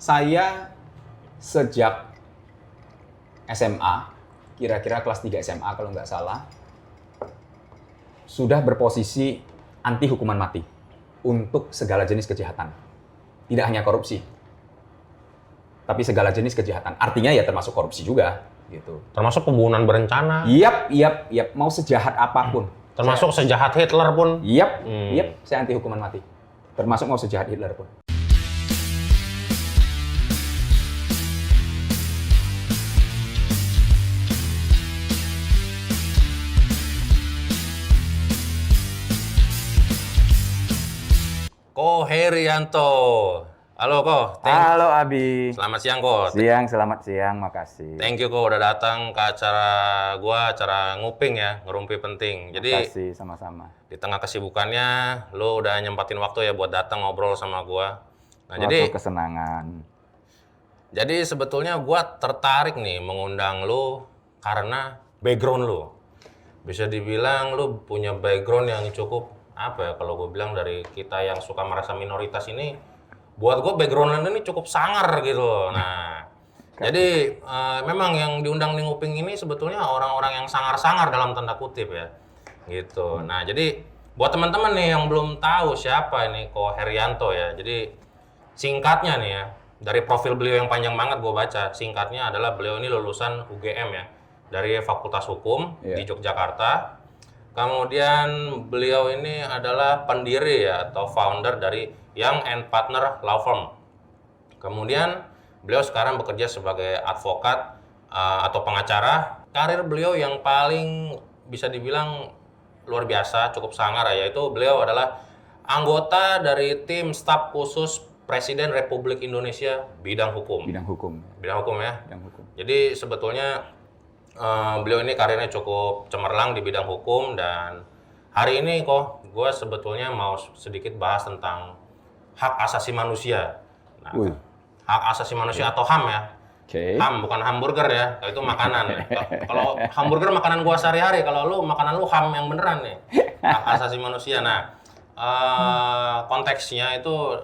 Saya sejak SMA, kira-kira kelas 3 SMA kalau nggak salah, sudah berposisi anti hukuman mati untuk segala jenis kejahatan. Tidak hanya korupsi, tapi segala jenis kejahatan. Artinya ya termasuk korupsi juga, gitu. Termasuk pembunuhan berencana. Yap. Mau sejahat apapun. Termasuk sejahat Hitler pun. Yap. Saya anti hukuman mati. Termasuk mau sejahat Hitler pun. Ko Herianto. Halo Ko. Halo Abi. Selamat siang Ko. Selamat siang, makasih. Thank you Ko udah datang ke acara nguping ya, ngerumpi penting. Jadi makasih sama-sama. Di tengah kesibukannya, lo udah nyempatin waktu ya buat datang ngobrol sama gua. Nah, Suatu kesenangan. Jadi sebetulnya gua tertarik nih mengundang lo karena background lo. Bisa dibilang lo punya background yang cukup apa ya, kalau gue bilang dari kita yang suka merasa minoritas ini, buat gue background ini cukup sangar gitu. Nah, jadi memang yang diundang di nguping ini sebetulnya orang-orang yang sangar-sangar dalam tanda kutip ya, gitu. Nah, jadi buat teman-teman nih yang belum tahu siapa ini Ko Herianto ya, jadi singkatnya nih ya, dari profil beliau yang panjang banget gue baca, singkatnya adalah beliau ini lulusan UGM ya, dari Fakultas Hukum di Yogyakarta. Kemudian beliau ini adalah pendiri ya atau founder dari Young and Partner Law Firm. Kemudian beliau sekarang bekerja sebagai advokat atau pengacara. Karir beliau yang paling bisa dibilang luar biasa, cukup sangar ya, yaitu beliau adalah anggota dari tim staf khusus Presiden Republik Indonesia bidang hukum. Bidang hukum ya. Jadi sebetulnya beliau ini karirnya cukup cemerlang di bidang hukum, dan hari ini kok gue sebetulnya mau sedikit bahas tentang hak asasi manusia. Nah, hak asasi manusia atau HAM ya. HAM bukan hamburger ya, itu makanan. Kalau hamburger makanan gue sehari-hari, kalau lu makanan lu HAM yang beneran nih. Hak asasi manusia. Nah, konteksnya itu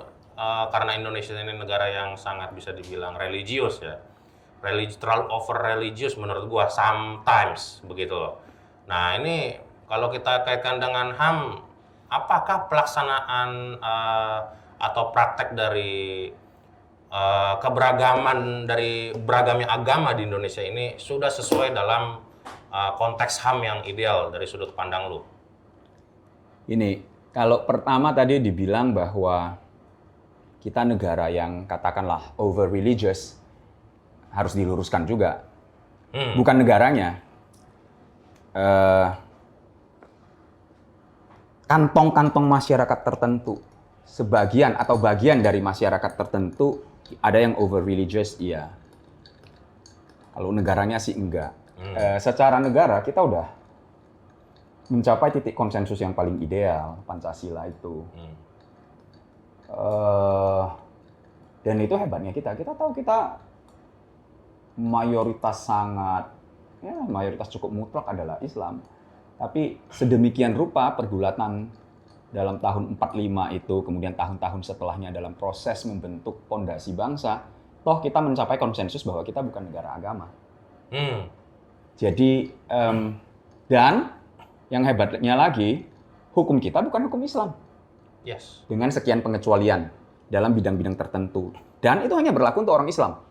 karena Indonesia ini negara yang sangat bisa dibilang religius ya. Terlalu over religius menurut gua sometimes begitu loh. Nah, ini kalau kita kaitkan dengan HAM, apakah pelaksanaan atau praktek dari keberagaman dari beragamnya agama di Indonesia ini sudah sesuai dalam konteks HAM yang ideal dari sudut pandang lu? Ini, kalau pertama tadi dibilang bahwa kita negara yang katakanlah over religious, harus diluruskan juga. Bukan negaranya. Kantong-kantong masyarakat tertentu, sebagian atau bagian dari masyarakat tertentu, ada yang over religious, iya. Kalau negaranya sih enggak. Secara negara kita udah mencapai titik konsensus yang paling ideal, Pancasila itu. Dan itu hebatnya kita. Kita tahu kita mayoritas cukup mutlak adalah Islam. Tapi sedemikian rupa pergulatan dalam tahun 45 itu, kemudian tahun-tahun setelahnya dalam proses membentuk pondasi bangsa, toh kita mencapai konsensus bahwa kita bukan negara agama. Jadi, dan yang hebatnya lagi, hukum kita bukan hukum Islam. Dengan sekian pengecualian dalam bidang-bidang tertentu. Dan itu hanya berlaku untuk orang Islam.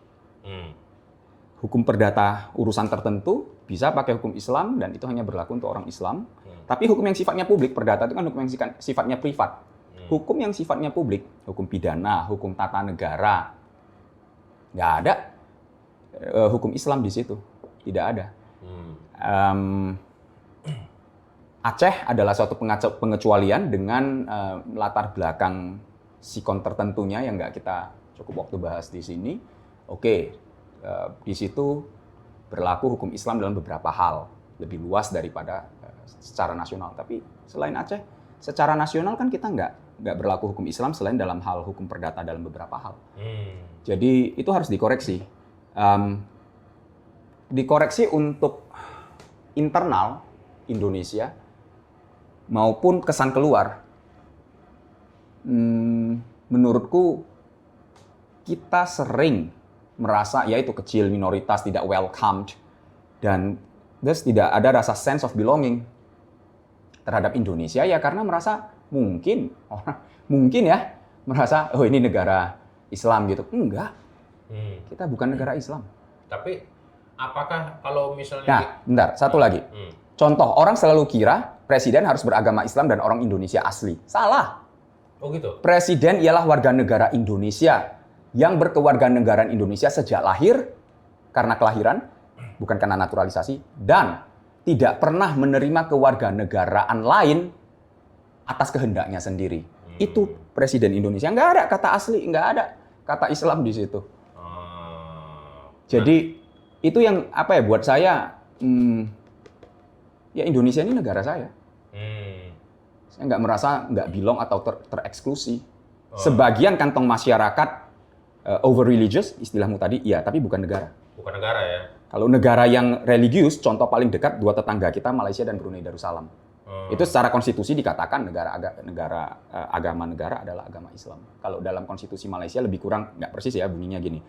Hukum perdata urusan tertentu bisa pakai hukum Islam, dan itu hanya berlaku untuk orang Islam. Tapi hukum yang sifatnya publik, perdata itu kan hukum yang sifatnya privat. Hukum yang sifatnya publik, hukum pidana, hukum tata negara, nggak ada hukum Islam di situ, tidak ada. Aceh adalah suatu pengecualian dengan latar belakang sikon tertentunya yang nggak kita cukup waktu bahas di sini. Di situ berlaku hukum Islam dalam beberapa hal, lebih luas daripada secara nasional. Tapi selain Aceh, secara nasional kan kita nggak berlaku hukum Islam selain dalam hal hukum perdata dalam beberapa hal. Jadi itu harus dikoreksi. Dikoreksi untuk internal Indonesia maupun kesan keluar. Menurutku kita sering merasa ya itu kecil, minoritas, tidak welcomed, dan thus tidak ada rasa sense of belonging terhadap Indonesia ya karena merasa mungkin ya merasa oh ini negara Islam gitu. Enggak. Kita bukan negara Islam. Tapi apakah kalau misalnya Nah, bentar, satu lagi. Contoh, orang selalu kira presiden harus beragama Islam dan orang Indonesia asli. Salah. Oh gitu. Presiden ialah warga negara Indonesia yang berkewarganegaraan Indonesia sejak lahir karena kelahiran, bukan karena naturalisasi, dan tidak pernah menerima kewarganegaraan lain atas kehendaknya sendiri. Itu presiden Indonesia. Nggak ada kata asli, nggak ada kata Islam di situ. Jadi itu yang apa ya buat saya, ya Indonesia ini negara saya. Saya nggak merasa nggak belong atau tereksklusi. Sebagian kantong masyarakat over religious, istilahmu tadi, iya, tapi bukan negara. Bukan negara ya. Kalau negara yang religius, contoh paling dekat dua tetangga kita, Malaysia dan Brunei Darussalam. Itu secara konstitusi dikatakan agama negara adalah agama Islam. Kalau dalam konstitusi Malaysia lebih kurang, nggak persis ya bunyinya gini.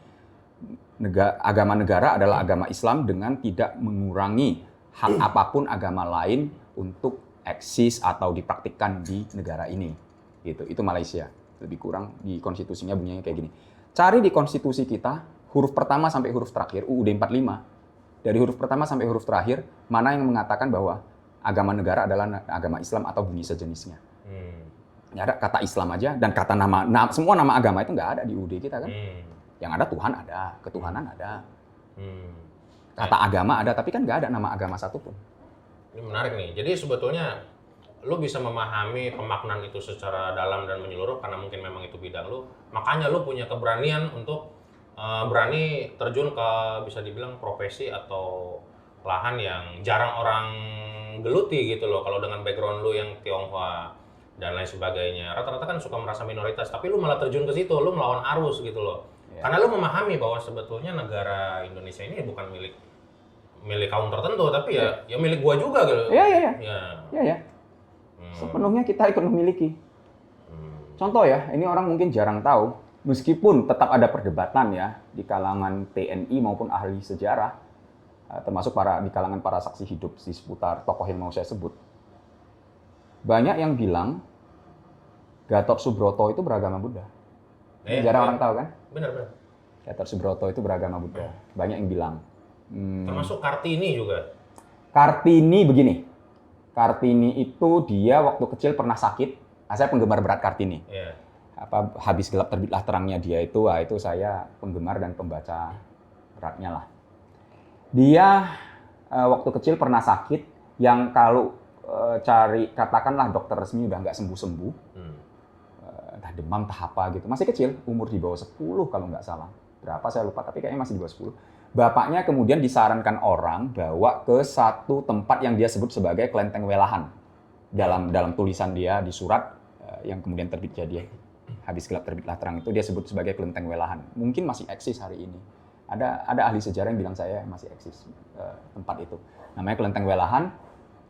Agama negara adalah agama Islam dengan tidak mengurangi hak apapun agama lain untuk eksis atau dipraktikkan di negara ini. Gitu. Itu Malaysia. Lebih kurang di konstitusinya bunyinya kayak gini. Cari di konstitusi kita, huruf pertama sampai huruf terakhir, UUD 45, dari huruf pertama sampai huruf terakhir, mana yang mengatakan bahwa agama negara adalah agama Islam atau bunyi sejenisnya. Ya ada kata Islam aja, dan kata semua nama agama itu nggak ada di UUD kita kan. Yang ada Tuhan ada, ketuhanan ada. Kata agama ada, tapi kan nggak ada nama agama satupun. Ini menarik nih. Jadi sebetulnya lu bisa memahami pemaknaan itu secara dalam dan menyeluruh karena mungkin memang itu bidang lu. Makanya lu punya keberanian untuk berani terjun ke bisa dibilang profesi atau lahan yang jarang orang geluti gitu loh. Kalau dengan background lu yang Tionghoa dan lain sebagainya, rata-rata kan suka merasa minoritas, tapi lu malah terjun ke situ, lu melawan arus gitu loh. Karena lu memahami bahwa sebetulnya negara Indonesia ini bukan milik kaum tertentu, tapi ya milik gua juga gitu. Iya. Sepenuhnya kita ikut memiliki. Contoh ya, ini orang mungkin jarang tahu, meskipun tetap ada perdebatan ya di kalangan TNI maupun ahli sejarah, termasuk di kalangan para saksi hidup di seputar tokoh yang mau saya sebut. Banyak yang bilang Gatot Subroto itu beragama Buddha. Jarang orang tahu kan? Benar. Gatot Subroto itu beragama Buddha. Banyak yang bilang. Termasuk Kartini juga. Kartini begini. Kartini itu dia waktu kecil pernah sakit. Saya penggemar berat Kartini. Habis gelap terbitlah terangnya dia itu saya penggemar dan pembaca beratnya lah. Dia waktu kecil pernah sakit yang kalau cari katakanlah dokter resmi udah nggak sembuh-sembuh. Entah demam, entah apa gitu. Masih kecil, umur di bawah 10 kalau nggak salah. Berapa saya lupa, tapi kayaknya masih di bawah 10. Bapaknya kemudian disarankan orang bawa ke satu tempat yang dia sebut sebagai Kelenteng Welahan. Dalam tulisan dia di surat yang kemudian terbit jadi habis gelap terbitlah terang itu dia sebut sebagai Kelenteng Welahan. Mungkin masih eksis hari ini. Ada ahli sejarah yang bilang saya masih eksis tempat itu. Namanya Kelenteng Welahan.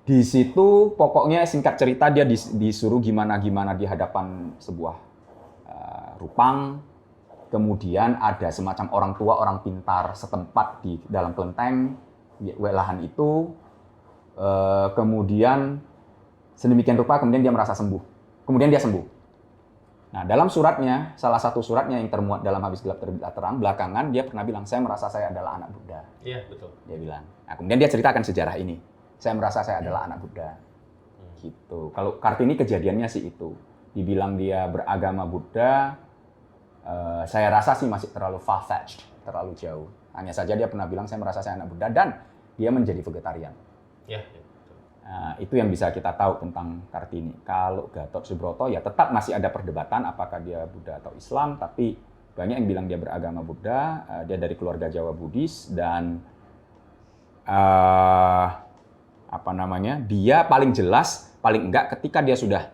Di situ pokoknya singkat cerita dia disuruh gimana-gimana di hadapan sebuah rupang. Kemudian ada semacam orang tua, orang pintar setempat di dalam kelenteng Welahan itu. Kemudian sedemikian rupa kemudian dia merasa sembuh. Kemudian dia sembuh. Nah, dalam suratnya, salah satu suratnya yang termuat dalam Habis Gelap Terbitlah Terang, belakangan dia pernah bilang, saya merasa saya adalah anak Buddha. Iya, betul. Dia bilang. Nah, kemudian dia ceritakan sejarah ini. Saya merasa saya adalah anak Buddha. Gitu. Kalau Kartini kejadiannya sih itu. Dibilang dia beragama Buddha, saya rasa sih masih terlalu far-fetched, terlalu jauh. Hanya saja dia pernah bilang, saya merasa saya anak Buddha, dan dia menjadi vegetarian. Iya. Nah, itu yang bisa kita tahu tentang Kartini. Kalau Gatot Subroto ya tetap masih ada perdebatan apakah dia Buddha atau Islam, tapi banyak yang bilang dia beragama Buddha, dia dari keluarga Jawa Buddhis, dan dia paling jelas, paling enggak ketika dia sudah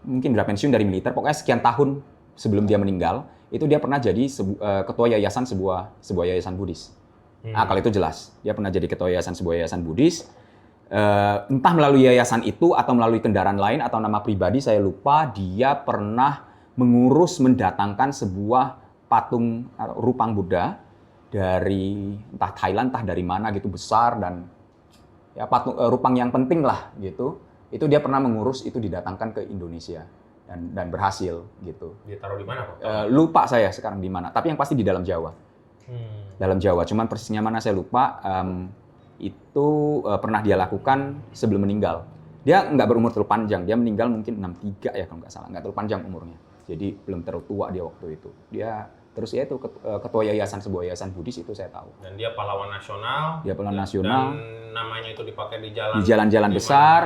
mungkin sudah pensiun dari militer, pokoknya sekian tahun sebelum dia meninggal, itu dia pernah jadi ketua yayasan sebuah yayasan Buddhis. Nah, kalau itu jelas, dia pernah jadi ketua yayasan sebuah yayasan Buddhis. Entah melalui yayasan itu atau melalui kendaraan lain atau nama pribadi saya lupa, dia pernah mendatangkan sebuah patung rupang Buddha dari entah Thailand, entah dari mana gitu, besar, dan ya patung rupang yang penting lah gitu. Itu dia pernah mengurus itu didatangkan ke Indonesia dan berhasil gitu. Dia taruh di mana kok? Lupa saya sekarang di mana, tapi yang pasti di dalam Jawa. Dalam Jawa, cuman persisnya mana saya lupa. Itu pernah dia lakukan sebelum meninggal. Dia nggak berumur terlalu panjang, dia meninggal mungkin 63 ya kalau nggak salah, nggak terlalu panjang umurnya. Jadi belum terlalu tua dia waktu itu. Dia terus ya itu ketua yayasan, sebuah yayasan Buddhis itu saya tahu. Dan dia pahlawan nasional. Dia pahlawan nasional. Dan namanya itu dipakai di jalan. Di jalan-jalan besar.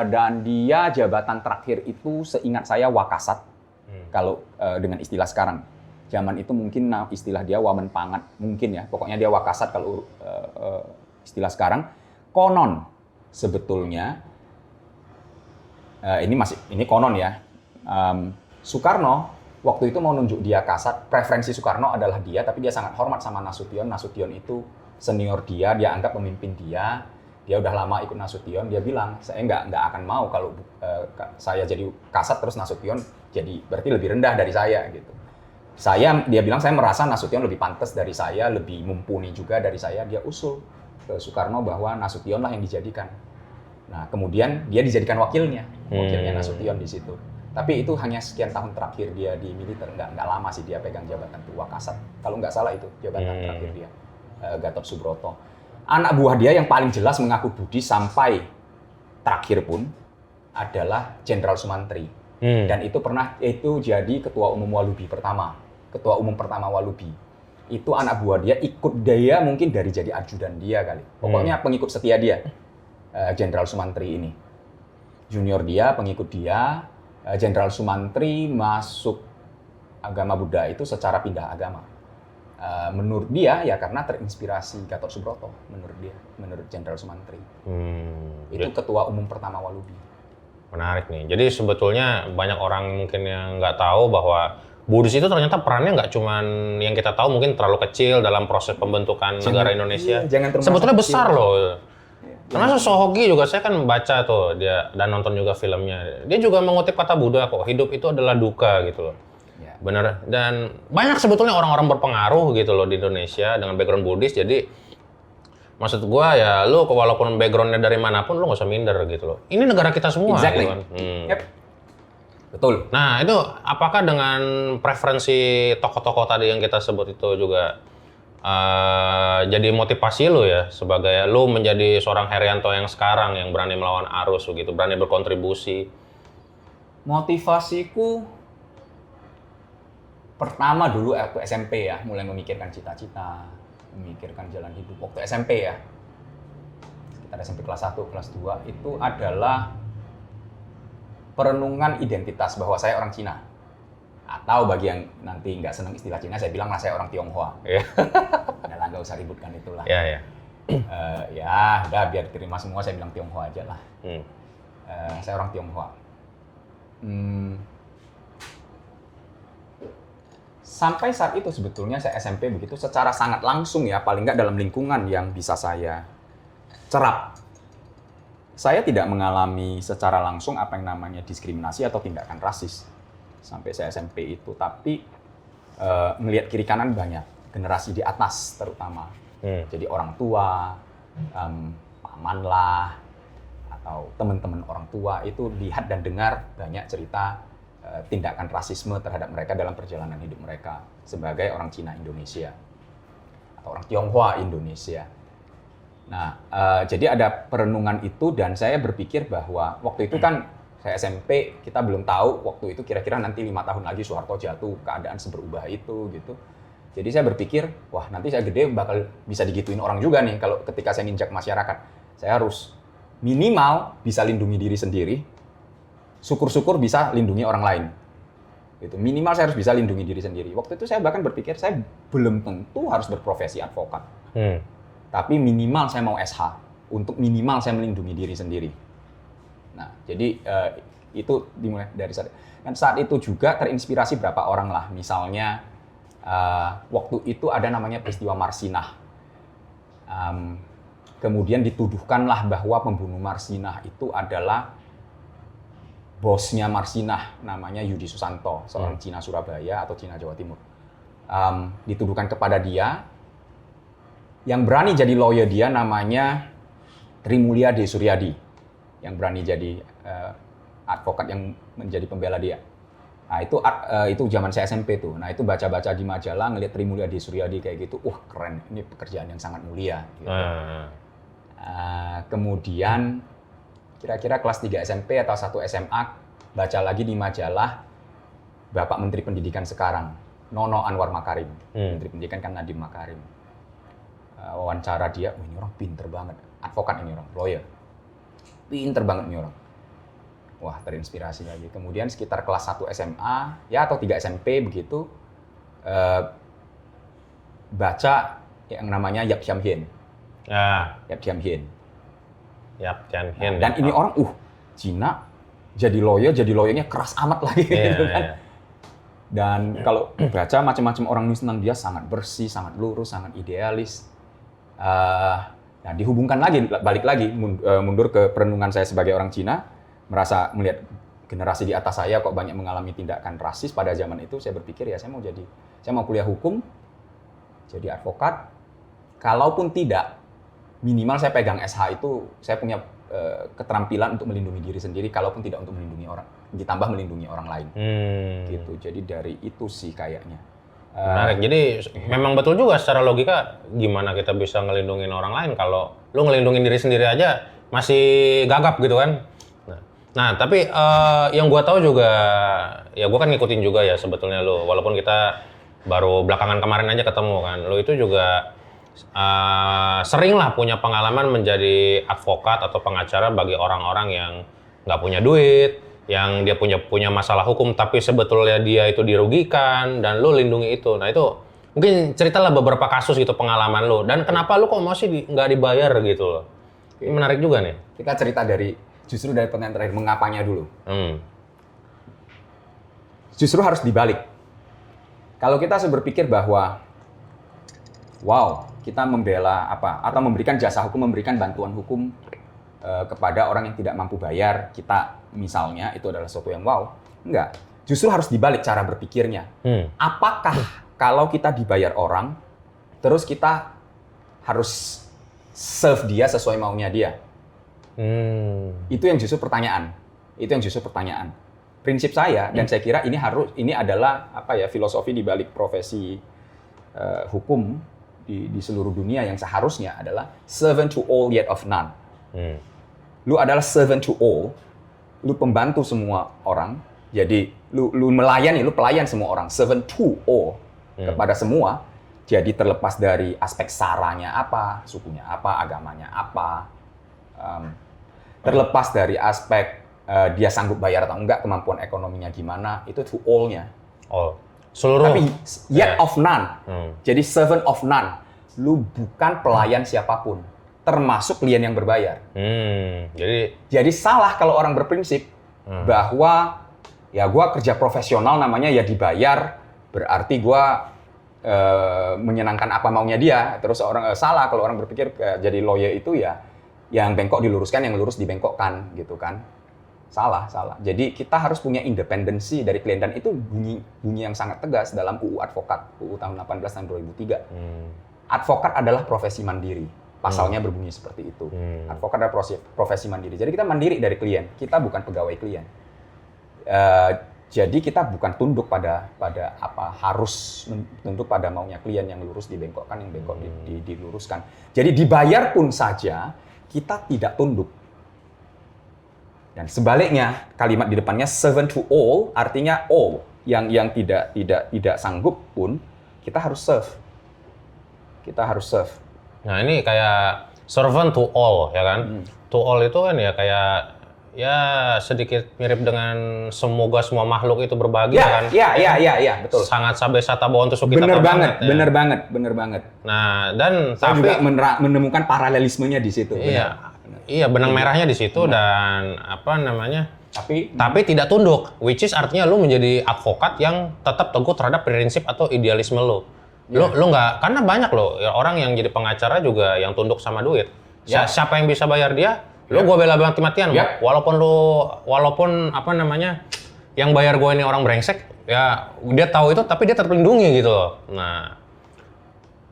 Dan dia jabatan terakhir itu seingat saya Wakasat. Kalau dengan istilah sekarang. Zaman itu mungkin istilah dia Wamen Pangat mungkin ya. Pokoknya dia Wakasat kalau istilah sekarang. Konon sebetulnya ini konon ya. Soekarno waktu itu mau nunjuk dia kasat, preferensi Soekarno adalah dia, tapi dia sangat hormat sama Nasution. Nasution itu senior dia anggap pemimpin dia udah lama ikut Nasution. Dia bilang, saya nggak akan mau kalau saya jadi kasat terus Nasution jadi berarti lebih rendah dari saya gitu. Dia bilang saya merasa Nasution lebih pantas dari saya, lebih mumpuni juga dari saya. Dia usul ke Soekarno bahwa Nasution lah yang dijadikan. Nah kemudian dia dijadikan wakilnya Nasution di situ. Tapi itu hanya sekian tahun terakhir dia di militer, nggak lama sih dia pegang jabatan itu Wakasat. Kalau nggak salah itu jabatan terakhir dia, Gatot Subroto. Anak buah dia yang paling jelas mengaku Buddhis sampai terakhir pun adalah Jenderal Sumantri. Dan itu jadi ketua umum Walubi pertama, ketua umum pertama Walubi. Itu anak buah dia, ikut dia mungkin dari jadi ajudan dia kali. Pokoknya pengikut setia dia, Jenderal Sumantri ini. Junior dia, pengikut dia. Jenderal Sumantri masuk agama Buddha itu secara pindah agama. Menurut dia ya karena terinspirasi Gatot Subroto, menurut Jenderal Sumantri. Itu ketua umum pertama Walubi. Menarik nih. Jadi sebetulnya banyak orang mungkin yang nggak tahu bahwa Buddhis itu ternyata perannya nggak cuma yang kita tahu, mungkin terlalu kecil dalam proses pembentukan negara Indonesia. Sebetulnya besar loh. Karena Sohoki juga saya kan baca tuh dia dan nonton juga filmnya. Dia juga mengutip kata Buddha kok, hidup itu adalah duka gitu loh. Ya. Bener. Dan banyak sebetulnya orang-orang berpengaruh gitu loh di Indonesia dengan background Buddhis. Jadi maksud gua ya lu walaupun backgroundnya dari manapun lu nggak usah minder gitu loh. Ini negara kita semua. Exactly. Gitu kan. Yep. Betul. Nah itu apakah dengan preferensi tokoh-tokoh tadi yang kita sebut itu juga jadi motivasi lu ya sebagai lu menjadi seorang Herianto yang sekarang yang berani melawan arus begitu, berani berkontribusi? Motivasiku pertama dulu waktu SMP ya, mulai memikirkan cita-cita, memikirkan jalan hidup waktu SMP ya. Sekitar SMP kelas 1, kelas 2 itu adalah perenungan identitas bahwa saya orang Cina. Atau bagi yang nanti nggak senang istilah Cina, saya bilang lah saya orang Tionghoa. Nah, nggak usah ributkan itulah. Ya, udah biar diterima semua, saya bilang Tionghoa aja lah. Saya orang Tionghoa. Sampai saat itu sebetulnya saya SMP begitu secara sangat langsung ya, paling nggak dalam lingkungan yang bisa saya cerap. Saya tidak mengalami secara langsung apa yang namanya diskriminasi atau tindakan rasis. Sampai saya SMP itu, tapi melihat kiri kanan banyak, generasi di atas terutama. Jadi orang tua, paman lah, atau teman-teman orang tua itu lihat dan dengar banyak cerita tindakan rasisme terhadap mereka dalam perjalanan hidup mereka sebagai orang Cina Indonesia atau orang Tionghoa Indonesia. Nah, jadi ada perenungan itu dan saya berpikir bahwa waktu itu kan saya SMP, kita belum tahu waktu itu kira-kira nanti 5 tahun lagi Soeharto jatuh, keadaan seberubah itu gitu. Jadi saya berpikir, wah nanti saya gede bakal bisa digituin orang juga nih kalau ketika saya ninjak masyarakat. Saya harus minimal bisa lindungi diri sendiri, syukur-syukur bisa lindungi orang lain. Gitu. Minimal saya harus bisa lindungi diri sendiri. Waktu itu saya bahkan berpikir saya belum tentu harus berprofesi advokat. Tapi minimal saya mau SH, untuk minimal saya melindungi diri sendiri. Nah, jadi itu dimulai dari saat. Dan saat itu juga terinspirasi berapa orang lah. Misalnya waktu itu ada namanya peristiwa Marsinah. Kemudian dituduhkanlah bahwa pembunuh Marsinah itu adalah bosnya Marsinah, namanya Yudi Susanto, seorang Cina Surabaya atau Cina Jawa Timur. dituduhkan kepada dia. Yang berani jadi lawyer dia namanya Trimulya D. Suryadi, yang berani jadi advokat yang menjadi pembela dia. Nah itu zaman saya SMP tuh. Nah itu baca-baca di majalah ngelihat Trimulya D. Suryadi kayak gitu, keren, ini pekerjaan yang sangat mulia. Gitu. Kemudian kira-kira kelas 3 SMP atau 1 SMA baca lagi di majalah Bapak Menteri Pendidikan sekarang, Nono Anwar Makarim. Menteri Pendidikan kan Nadiem Makarim. Wawancara dia, ini orang pinter banget, advokat ini orang, lawyer, pinter banget ini orang. Wah, terinspirasi lagi. Kemudian sekitar kelas 1 SMA, ya atau 3 SMP begitu, baca yang namanya Yap Thiam Hien. Yap Thiam Hien. Dan ini orang, Cina, jadi lawyernya keras amat lagi, gitu kan. Dan kalau baca macam-macam orang nulis tentang dia sangat bersih, sangat lurus, sangat idealis. Nah, dihubungkan lagi, balik lagi, mundur ke perenungan saya sebagai orang Cina, merasa melihat generasi di atas saya kok banyak mengalami tindakan rasis pada zaman itu, saya berpikir ya saya mau kuliah hukum, jadi advokat. Kalaupun tidak, minimal saya pegang SH itu, saya punya keterampilan untuk melindungi diri sendiri, kalaupun tidak untuk melindungi orang, ditambah melindungi orang lain. Gitu. Jadi dari itu sih kayaknya. Menarik. Jadi memang betul juga secara logika gimana kita bisa ngelindungin orang lain kalau lu ngelindungin diri sendiri aja masih gagap gitu kan. Nah tapi yang gua tahu juga, ya gua kan ngikutin juga ya sebetulnya lu, walaupun kita baru belakangan kemarin aja ketemu kan, lu itu juga sering lah punya pengalaman menjadi advokat atau pengacara bagi orang-orang yang nggak punya duit, yang dia punya masalah hukum tapi sebetulnya dia itu dirugikan dan lu lindungi itu. Nah itu mungkin ceritalah beberapa kasus gitu pengalaman lu dan kenapa lu kok masih nggak dibayar gitu loh. Ini menarik juga nih. Kita cerita justru dari pertanyaan terakhir, mengapanya dulu. Justru harus dibalik. Kalau kita berpikir bahwa kita membela atau memberikan jasa hukum, memberikan bantuan hukum kepada orang yang tidak mampu bayar, kita misalnya itu adalah sesuatu yang enggak. Justru harus dibalik cara berpikirnya. Apakah kalau kita dibayar orang, terus kita harus serve dia sesuai maunya dia? Itu yang justru pertanyaan. Prinsip saya dan saya kira ini adalah filosofi di balik profesi hukum di seluruh dunia yang seharusnya adalah servant to all yet of none. Lu adalah servant to all, lu pembantu semua orang, jadi lu melayani, lu pelayan semua orang, servant to all, kepada semua, jadi terlepas dari aspek saranya apa, sukunya apa, agamanya apa, terlepas dari aspek dia sanggup bayar atau enggak, kemampuan ekonominya gimana, itu to all-nya. Seluruh. Tapi yet of none, jadi servant of none, lu bukan pelayan siapapun, termasuk klien yang berbayar. Jadi salah kalau orang berprinsip bahwa ya gua kerja profesional namanya ya dibayar, berarti gua menyenangkan apa maunya dia. Terus salah kalau orang berpikir jadi lawyer itu ya yang bengkok diluruskan, yang lurus dibengkokkan gitu kan. Salah. Jadi kita harus punya independensi dari klien dan itu bunyi yang sangat tegas dalam UU Advokat, UU tahun 18 tahun 2003. Advokat adalah profesi mandiri. Pasalnya berbunyi seperti itu. Advokat adalah profesi mandiri. Jadi kita mandiri dari klien. Kita bukan pegawai klien. Jadi kita bukan tunduk pada harus tunduk pada maunya klien, yang lurus dibengkokkan, yang bengkok diluruskan. Jadi dibayar pun saja kita tidak tunduk. Dan sebaliknya kalimat di depannya servant to all artinya all, yang tidak sanggup pun kita harus serve. Nah ini kayak servant to all ya kan. To all itu kan ya kayak ya sedikit mirip dengan semoga semua makhluk itu berbagi kan. Iya, betul. Sangat sabe sata bawon tusuk kita banget. Bener banget. Nah, dan saya juga menemukan paralelismenya di situ. Iya, benang merahnya di situ dan tapi tidak tunduk, which is artinya lu menjadi advokat yang tetap teguh terhadap prinsip atau idealisme lu. Lu nggak, karena banyak loh ya, orang yang jadi pengacara juga yang tunduk sama duit. Siapa yang bisa bayar dia? Lu gua bela mati-matian, walaupun yang bayar gue ini orang brengsek, ya dia tahu itu tapi dia terlindungi gitu loh. Nah,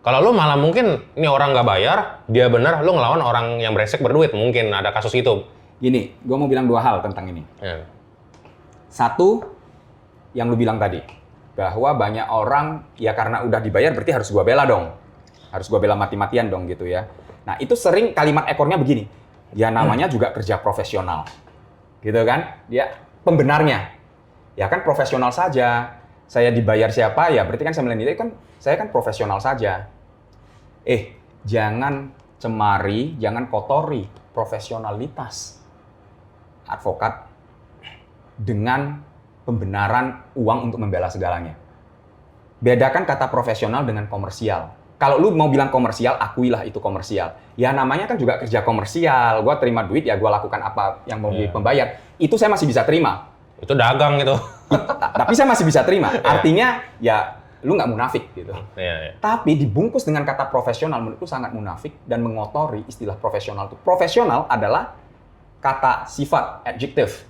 kalau lu malah mungkin ini orang nggak bayar, dia benar, lu ngelawan orang yang brengsek berduit, mungkin ada kasus itu. Gini, gue mau bilang 2 hal tentang ini. Ya. Satu, yang lu bilang tadi, bahwa banyak orang ya karena udah dibayar berarti harus gue bela dong. Harus gue bela mati-matian dong gitu ya. Nah itu sering kalimat ekornya begini, ya namanya juga kerja profesional. Gitu kan, dia pembenarnya. Ya kan profesional saja, saya dibayar siapa ya berarti kan saya kan profesional saja. Jangan cemari, jangan kotori profesionalitas advokat dengan pembenaran uang untuk membela segalanya. Bedakan kata profesional dengan komersial. Kalau lu mau bilang komersial, akuilah itu komersial. Ya namanya kan juga kerja komersial. Gua terima duit ya gua lakukan apa yang mau pembayar. Itu saya masih bisa terima. Itu dagang gitu. Tapi saya masih bisa terima. Artinya ya lu nggak munafik gitu. Tapi dibungkus dengan kata profesional menurutku sangat munafik dan mengotori istilah profesional itu. Profesional adalah kata sifat adjektif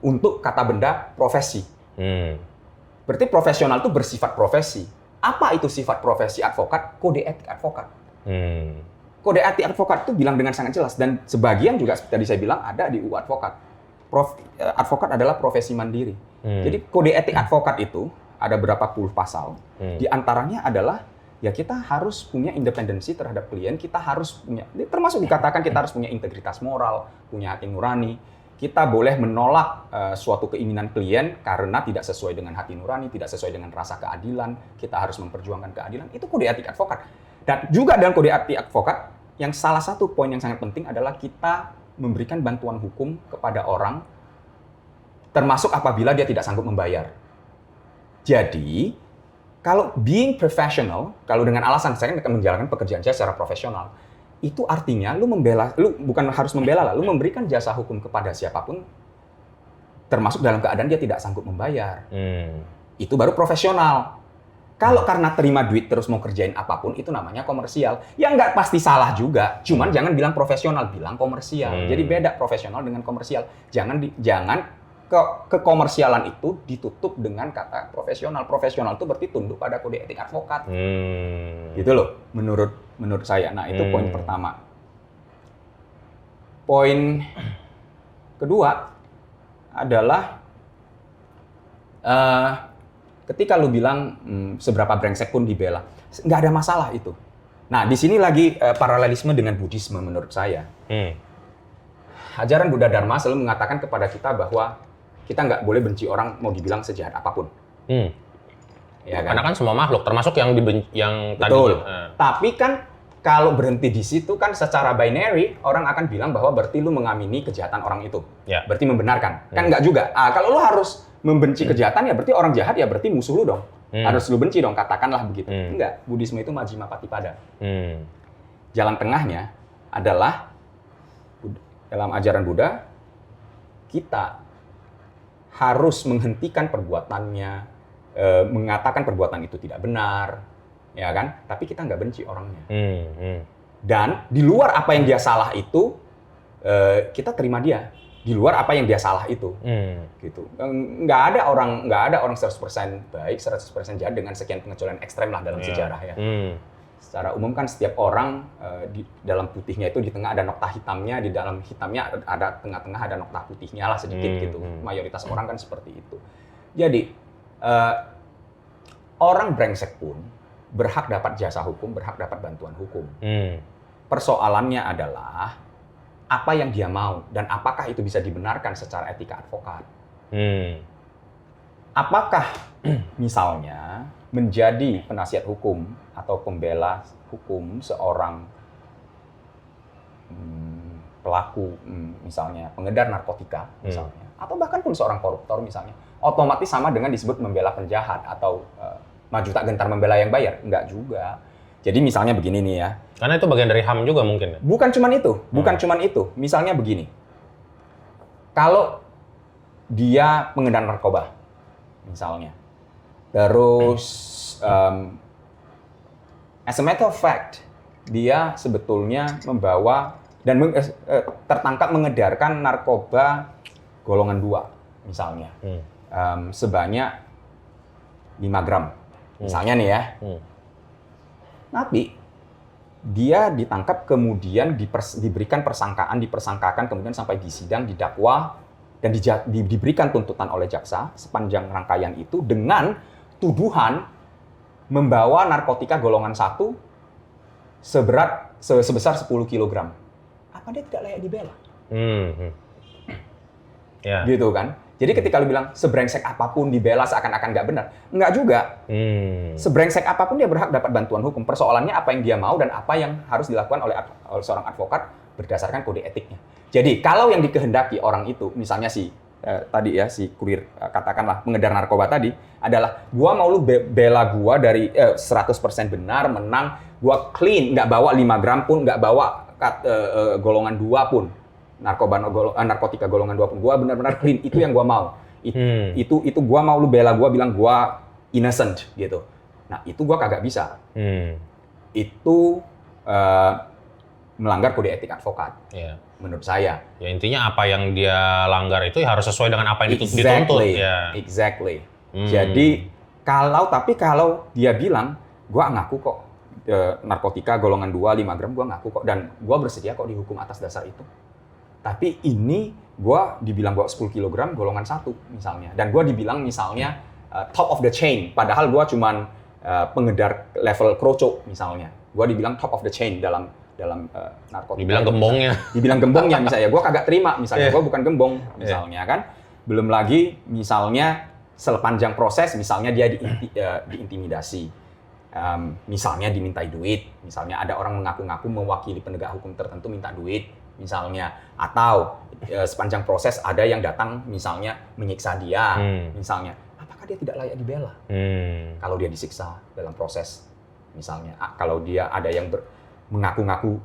untuk kata benda profesi. Berarti profesional itu bersifat profesi. Apa itu sifat profesi advokat? Kode etik advokat. Kode etik advokat itu bilang dengan sangat jelas dan sebagian juga seperti tadi saya bilang ada di UU advokat. Advokat adalah profesi mandiri. Jadi kode etik advokat itu ada berapa puluh pasal. Di antaranya adalah ya kita harus punya independensi terhadap klien, kita harus punya, termasuk dikatakan kita harus punya integritas moral, punya hati nurani. Kita boleh menolak suatu keinginan klien karena tidak sesuai dengan hati nurani, tidak sesuai dengan rasa keadilan. Kita harus memperjuangkan keadilan. Itu kode etik advokat. Dan juga dalam kode etik advokat, yang salah satu poin yang sangat penting adalah kita memberikan bantuan hukum kepada orang, termasuk apabila dia tidak sanggup membayar. Jadi, kalau being professional, kalau dengan alasan saya akan menjalankan pekerjaan saya secara profesional, itu artinya lu bukan harus membela lah, lu memberikan jasa hukum kepada siapapun, termasuk dalam keadaan dia tidak sanggup membayar. Itu baru profesional. Kalau karena terima duit terus mau kerjain apapun, itu namanya komersial. Ya nggak pasti salah juga, cuman jangan bilang profesional, bilang komersial. Jadi beda profesional dengan komersial. Jangan kekomersialan itu ditutup dengan kata profesional. Profesional itu berarti tunduk pada kode etik advokat. Gitu loh, menurut saya. Nah, itu poin pertama. Poin kedua adalah ketika lu bilang seberapa brengsek pun dibela, nggak ada masalah itu. Nah, di sini lagi paralelisme dengan Buddhisme menurut saya. Ajaran Buddha Dharma selalu mengatakan kepada kita bahwa kita nggak boleh benci orang mau dibilang sejahat apapun. Ya kan? Karena kan semua makhluk, termasuk yang tadi. Betul. Tapi kan kalau berhenti di situ kan secara binary orang akan bilang bahwa berarti lu mengamini kejahatan orang itu. Ya. Berarti membenarkan. Kan nggak juga. Kalau lu harus membenci kejahatan ya berarti orang jahat ya berarti musuh lu dong. Harus lu benci dong, katakanlah begitu. Enggak. Buddhisme itu Majjhima Patipada. Jalan tengahnya adalah dalam ajaran Buddha kita harus menghentikan perbuatannya, mengatakan perbuatan itu tidak benar, ya kan? Tapi kita nggak benci orangnya. Dan di luar apa yang dia salah itu, kita terima dia. Di luar apa yang dia salah itu, gitu. Nggak ada orang 100% baik, 100% jahat dengan sekian pengecualian ekstrem lah dalam sejarah ya. Secara umum kan setiap orang di dalam putihnya itu di tengah ada nokta hitamnya, di dalam hitamnya ada tengah-tengah ada nokta putihnya lah sedikit gitu. Mayoritas orang kan seperti itu. Jadi orang brengsek pun berhak dapat jasa hukum, berhak dapat bantuan hukum. Persoalannya adalah apa yang dia mau dan apakah itu bisa dibenarkan secara etika advokat. Apakah misalnya menjadi penasihat hukum atau pembela hukum seorang pelaku misalnya pengedar narkotika misalnya atau bahkan pun seorang koruptor misalnya otomatis sama dengan disebut membela penjahat atau maju tak gentar membela yang bayar? Enggak juga. Jadi misalnya begini nih ya. Karena itu bagian dari HAM juga mungkin ya? Bukan cuman itu. Misalnya begini. Kalau dia pengedar narkoba misalnya. Terus as a matter of fact, dia sebetulnya membawa dan tertangkap mengedarkan narkoba golongan 2 misalnya. sebanyak 5 gram. Misalnya nih ya. Tapi dia ditangkap kemudian diberikan persangkaan, dipersangkakan kemudian sampai di sidang, didakwa dan diberikan tuntutan oleh jaksa sepanjang rangkaian itu dengan tuduhan membawa narkotika golongan 1 sebesar 10 kg. Apa dia tidak layak dibela? Ya. Gitu kan? Jadi ketika lu bilang sebrengsek apapun dibela seakan-akan nggak benar, nggak juga. Sebrengsek apapun dia berhak dapat bantuan hukum. Persoalannya apa yang dia mau dan apa yang harus dilakukan oleh seorang advokat berdasarkan kode etiknya. Jadi kalau yang dikehendaki orang itu, misalnya tadi ya si kurir katakanlah pengedar narkoba tadi adalah gua mau lu bela gua dari 100% benar, menang, gua clean, nggak bawa 5 gram pun, nggak bawa golongan 2 pun. Narkotika golongan 2 pun gua benar-benar clean, itu yang gua mau. Itu gua mau lu bela gua bilang gua innocent gitu. Nah, itu gua kagak bisa. Itu melanggar kode etik advokat. Yeah. Menurut saya. Ya intinya apa yang dia langgar itu harus sesuai dengan apa yang dituntut ya. Exactly. Jadi kalau dia bilang gua ngaku kok narkotika golongan 2 5 gram gua ngaku kok dan gua bersedia kok dihukum atas dasar itu. Tapi ini gue dibilang bawa 10 kg golongan 1 misalnya. Dan gue dibilang misalnya top of the chain. Padahal gue cuman pengedar level kroco misalnya. Gue dibilang top of the chain dalam narkotika. Dibilang gembongnya. Dibilang gembongnya misalnya. Gue kagak terima misalnya. Gue bukan gembong misalnya kan. Belum lagi misalnya sepanjang proses misalnya dia diintimidasi. Misalnya dimintai duit. Misalnya ada orang mengaku-ngaku mewakili penegak hukum tertentu minta duit. Misalnya, atau sepanjang proses ada yang datang misalnya menyiksa dia, misalnya, apakah dia tidak layak dibela? Kalau dia disiksa dalam proses, misalnya, kalau dia ada yang mengaku-ngaku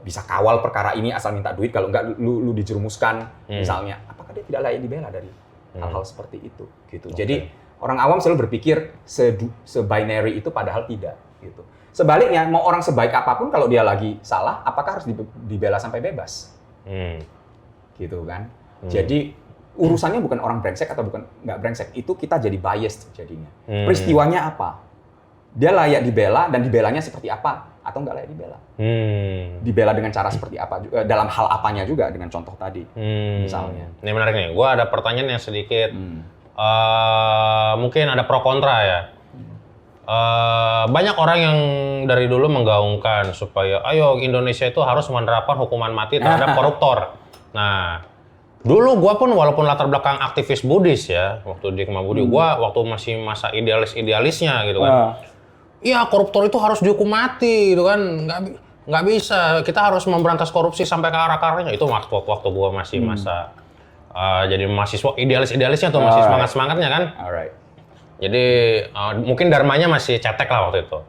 bisa kawal perkara ini asal minta duit, kalau enggak lu dijerumuskan, misalnya, apakah dia tidak layak dibela dari hal-hal seperti itu? Gitu. Okay. Jadi orang awam selalu berpikir se-binary itu padahal tidak. Gitu. Sebaliknya, mau orang sebaik apapun kalau dia lagi salah, apakah harus dibela sampai bebas? Gitu kan? Jadi, urusannya bukan orang brengsek atau bukan nggak brengsek. Itu kita jadi biased jadinya. Peristiwanya apa? Dia layak dibela dan dibelanya seperti apa? Atau nggak layak dibela? Dibela dengan cara seperti apa? Dalam hal apanya juga dengan contoh tadi, misalnya. Ini menarik nih. Gue ada pertanyaan yang sedikit, mungkin ada pro kontra ya. Banyak orang yang dari dulu menggaungkan supaya ayo Indonesia itu harus menerapkan hukuman mati terhadap koruptor. Nah, dulu gua pun walaupun latar belakang aktivis Buddhis ya, waktu di Kemabudi, gua waktu masih masa idealisnya gitu kan. Iya, koruptor itu harus dihukum mati gitu kan. Nggak bisa, kita harus memberantas korupsi sampai ke akar-akarnya. Itu waktu gua masih masa jadi mahasiswa idealisnya tuh, masih semangat-semangatnya kan. Alright. Jadi mungkin dharmanya masih cetek lah waktu itu.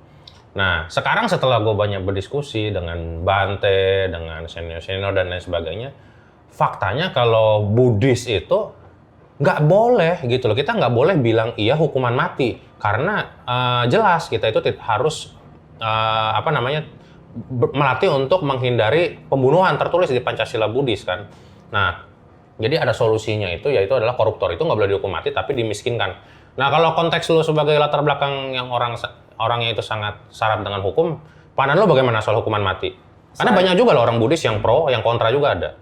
Nah, sekarang setelah gue banyak berdiskusi dengan Bante, dengan senior-senior dan lain sebagainya, faktanya kalau Buddhis itu nggak boleh gitu loh. Kita nggak boleh bilang iya hukuman mati. Karena jelas kita itu harus melatih untuk menghindari pembunuhan tertulis di Pancasila Buddhis kan. Nah, jadi ada solusinya itu, yaitu adalah koruptor itu nggak boleh dihukum mati tapi dimiskinkan. Nah, kalau konteks lu sebagai latar belakang yang orangnya itu sangat syarat dengan hukum, pandangan lu bagaimana soal hukuman mati? Karena banyak juga loh orang Buddhis yang pro, yang kontra juga ada.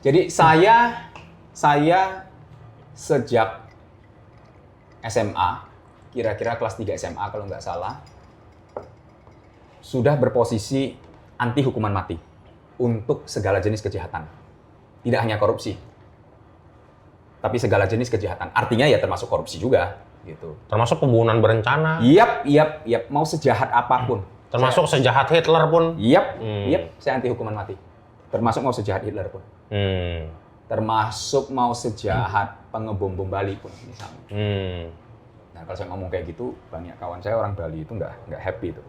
Jadi saya sejak SMA, kira-kira kelas 3 SMA kalau nggak salah, sudah berposisi anti hukuman mati untuk segala jenis kejahatan. Tidak hanya korupsi, tapi segala jenis kejahatan. Artinya ya termasuk korupsi juga. Gitu. Termasuk pembunuhan berencana. Yap. Mau sejahat apapun. Termasuk sejahat Hitler pun. Yap. Saya anti hukuman mati. Termasuk mau sejahat Hitler pun. Termasuk mau sejahat pengebom bom Bali pun misalnya. Nah, kalau saya ngomong kayak gitu, banyak kawan saya orang Bali itu nggak happy tuh.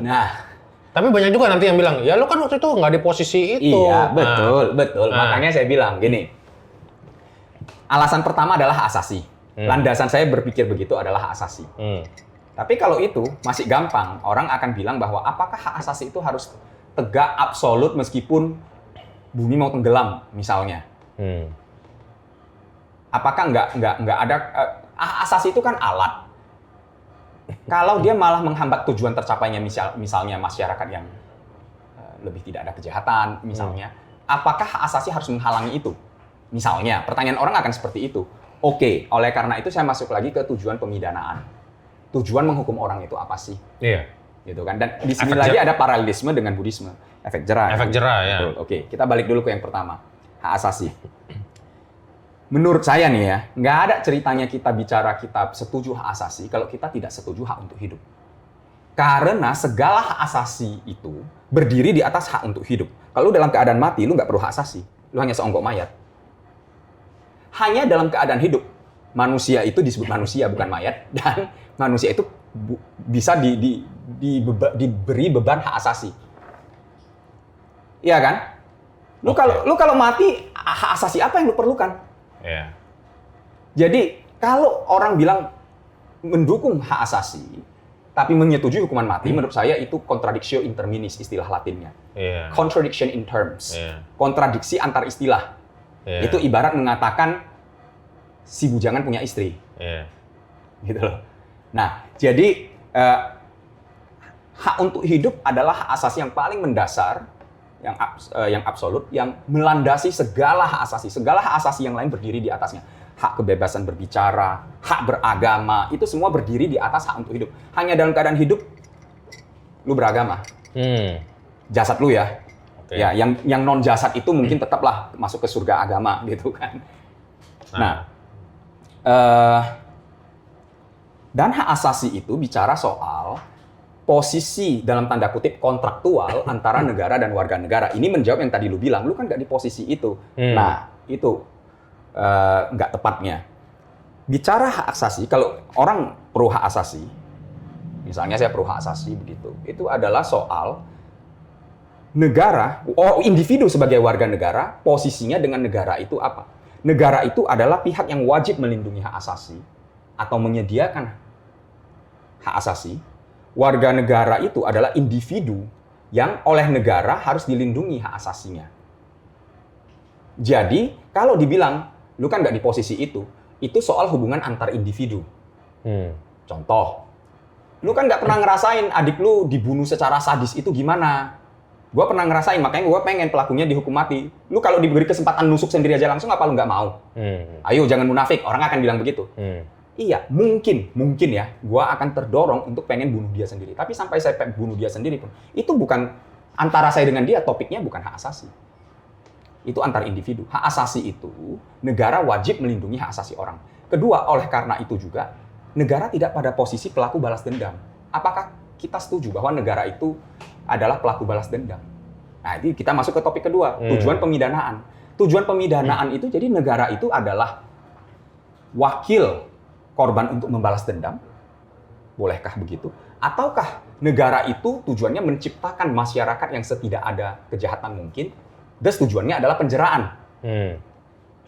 Nah, tapi banyak juga nanti yang bilang, ya lu kan waktu itu nggak di posisi itu. Iya, betul. Makanya saya bilang gini. Alasan pertama adalah hak asasi. Landasan saya berpikir begitu adalah hak asasi. Tapi kalau itu masih gampang, orang akan bilang bahwa apakah hak asasi itu harus tegak absolut meskipun bumi mau tenggelam misalnya. Apakah nggak ada asasi itu kan alat. Kalau dia malah menghambat tujuan tercapainya misalnya masyarakat yang lebih tidak ada kejahatan misalnya, apakah hak asasi harus menghalangi itu? Misalnya, pertanyaan orang akan seperti itu. Oke, oleh karena itu saya masuk lagi ke tujuan pemidanaan. Tujuan menghukum orang itu apa sih? Iya. Gitu kan. Dan di sini lagi ada paralelisme dengan Buddhisme. Efek jerah. Efek jerah, ya. Betul. Oke, kita balik dulu ke yang pertama. Hak asasi. Menurut saya nih ya, nggak ada ceritanya kita bicara kita setuju hak asasi kalau kita tidak setuju hak untuk hidup. Karena segala hak asasi itu berdiri di atas hak untuk hidup. Kalau dalam keadaan mati, lu nggak perlu hak asasi. Lu hanya seonggok mayat. Hanya dalam keadaan hidup, manusia itu disebut manusia, bukan mayat. Dan manusia itu bisa diberi beban hak asasi. Iya kan? Lu kalau mati, hak asasi apa yang lu perlukan? Yeah. Jadi, kalau orang bilang mendukung hak asasi, tapi menyetujui hukuman mati, menurut saya itu contradictio in terminis, istilah Latinnya. Yeah. Contradiction in terms. Yeah. Kontradiksi antar istilah. Yeah. Itu ibarat mengatakan si bujangan punya istri. Yeah. Gitu loh. Nah, jadi hak untuk hidup adalah hak asasi yang paling mendasar, yang absolut, yang melandasi segala hak asasi. Segala hak asasi yang lain berdiri di atasnya. Hak kebebasan berbicara, hak beragama, itu semua berdiri di atas hak untuk hidup. Hanya dalam keadaan hidup, lu beragama. Jasad lu ya. Okay. Ya, yang non jasad itu mungkin tetaplah masuk ke surga agama gitu kan. Nah, dan hak asasi itu bicara soal posisi dalam tanda kutip kontraktual antara negara dan warga negara. Ini menjawab yang tadi lu bilang, lu kan nggak di posisi itu. Nah, itu nggak tepatnya. Bicara hak asasi, kalau orang pro hak asasi, misalnya saya pro hak asasi begitu, itu adalah soal negara, individu sebagai warga negara, posisinya dengan negara itu apa? Negara itu adalah pihak yang wajib melindungi hak asasi atau menyediakan hak asasi. Warga negara itu adalah individu yang oleh negara harus dilindungi hak asasinya. Jadi, kalau dibilang, lu kan nggak di posisi itu soal hubungan antar individu. Contoh, lu kan nggak pernah ngerasain adik lu dibunuh secara sadis itu gimana? Gua pernah ngerasain, makanya gua pengen pelakunya dihukum mati. Lu kalau diberi kesempatan nusuk sendiri aja langsung, apa lu nggak mau? Ayo, jangan munafik, orang akan bilang begitu. Iya, mungkin ya, gua akan terdorong untuk pengen bunuh dia sendiri. Tapi sampai saya bunuh dia sendiri pun, itu bukan antara saya dengan dia, topiknya bukan hak asasi. Itu antar individu. Hak asasi itu, negara wajib melindungi hak asasi orang. Kedua, oleh karena itu juga, negara tidak pada posisi pelaku balas dendam. Apakah kita setuju bahwa negara itu adalah pelaku balas dendam? Nah, ini kita masuk ke topik kedua, tujuan pemidanaan. Tujuan pemidanaan itu, jadi negara itu adalah wakil korban untuk membalas dendam? Bolehkah begitu? Ataukah negara itu tujuannya menciptakan masyarakat yang setidak ada kejahatan mungkin, dan tujuannya adalah penjeraan?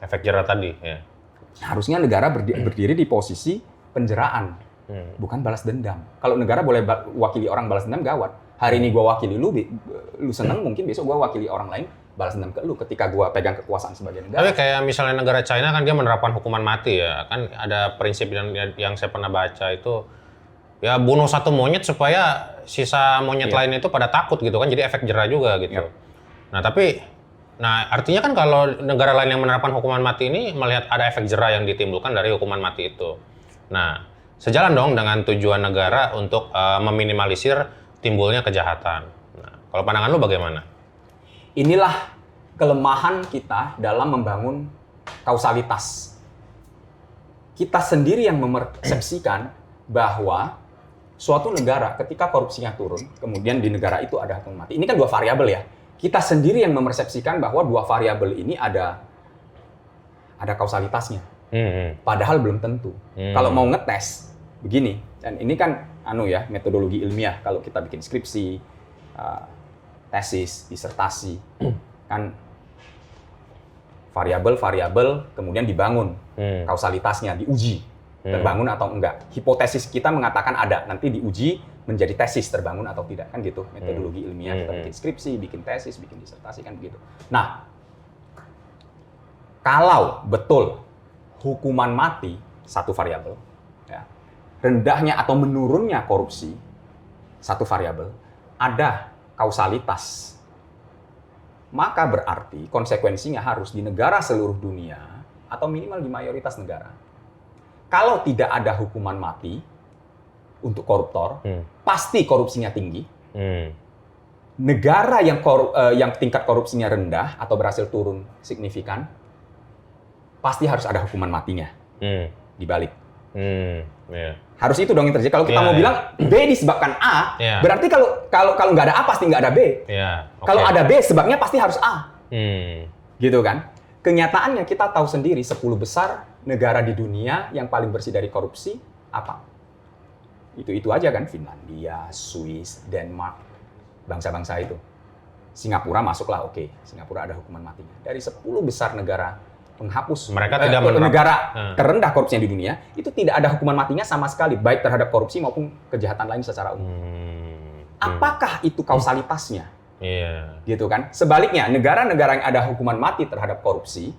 Efek jerah tadi, ya. Harusnya negara berdiri di posisi penjeraan, bukan balas dendam. Kalau negara boleh wakili orang balas dendam, gawat. Hari ini gua wakili lu seneng, mungkin besok gua wakili orang lain balas dendam ke lu ketika gua pegang kekuasaan sebagai negara. Tapi kayak misalnya negara China kan dia menerapkan hukuman mati ya. Kan ada prinsip yang saya pernah baca itu ya bunuh satu monyet supaya sisa monyet lain itu pada takut gitu kan. Jadi efek jerah juga gitu. Nah, artinya kan kalau negara lain yang menerapkan hukuman mati ini melihat ada efek jerah yang ditimbulkan dari hukuman mati itu. Nah, sejalan dong dengan tujuan negara untuk meminimalisir timbulnya kejahatan. Nah, kalau pandangan lu bagaimana? Inilah kelemahan kita dalam membangun kausalitas. Kita sendiri yang memersepsikan bahwa suatu negara ketika korupsinya turun, kemudian di negara itu ada hukuman mati. Ini kan dua variabel ya. Kita sendiri yang memersepsikan bahwa dua variabel ini ada kausalitasnya. Padahal belum tentu. Kalau mau ngetes, begini. Dan ini kan metodologi ilmiah. Kalau kita bikin skripsi, tesis, disertasi, kan variabel-variabel kemudian dibangun kausalitasnya, diuji terbangun atau enggak. Hipotesis kita mengatakan ada, nanti diuji menjadi tesis terbangun atau tidak, kan gitu metodologi ilmiah. Kita bikin skripsi, bikin tesis, bikin disertasi, kan begitu. Nah, kalau betul hukuman mati satu variabel, ya. Rendahnya atau menurunnya korupsi satu variabel, ada kausalitas. Maka berarti konsekuensinya harus di negara seluruh dunia atau minimal di mayoritas negara. Kalau tidak ada hukuman mati untuk koruptor, pasti korupsinya tinggi. Negara yang tingkat korupsinya rendah atau berhasil turun signifikan, pasti harus ada hukuman matinya di balik. Harus itu dong yang terjadi. Kalau kita mau bilang B disebabkan A, berarti kalau nggak ada A pasti nggak ada B. Kalau ada B sebabnya pasti harus A. Gitu kan? Kenyataannya kita tahu sendiri 10 besar negara di dunia yang paling bersih dari korupsi apa? Itu aja kan, Finlandia, Swiss, Denmark, bangsa-bangsa itu. Singapura masuklah, oke. Singapura ada hukuman matinya. Dari 10 besar negara penghapus mereka tidak negara terendah korupsinya di dunia, itu tidak ada hukuman matinya sama sekali, baik terhadap korupsi maupun kejahatan lain secara umum. Apakah itu kausalitasnya? Gitu kan? Sebaliknya, negara-negara yang ada hukuman mati terhadap korupsi,